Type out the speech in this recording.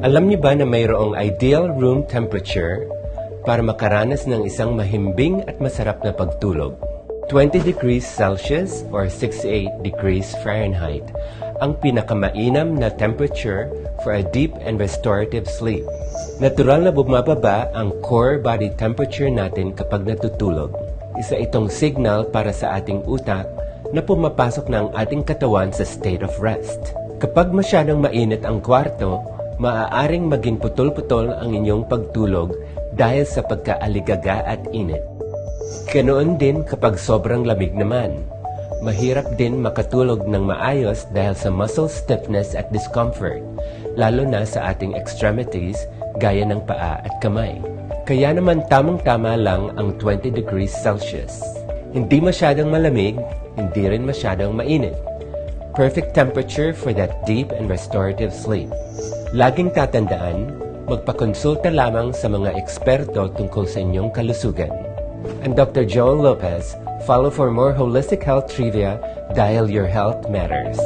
Alam niyo ba na mayroong ideal room temperature para makaranas ng isang mahimbing at masarap na pagtulog? 20 degrees Celsius or 68 degrees Fahrenheit ang pinakamainam na temperature for a deep and restorative sleep. Natural na bumababa ang core body temperature natin kapag natutulog. Isa itong signal para sa ating utak na pumapasok na ang ating katawan sa state of rest. Kapag masyadong mainit ang kwarto, maaaring maging putol-putol ang inyong pagtulog dahil sa pagkaaligaga at init. Ganoon din kapag sobrang lamig naman. Mahirap din makatulog ng maayos dahil sa muscle stiffness at discomfort, lalo na sa ating extremities gaya ng paa at kamay. Kaya naman tamang-tama lang ang 20 degrees Celsius. Hindi masyadong malamig, hindi rin masyadong mainit. Perfect temperature for that deep and restorative sleep. Laging tatandaan, magpakonsulta lamang sa mga eksperto tungkol sa inyong kalusugan. I'm Dr. Joel Lopez. Follow for more holistic health trivia dahil your health matters.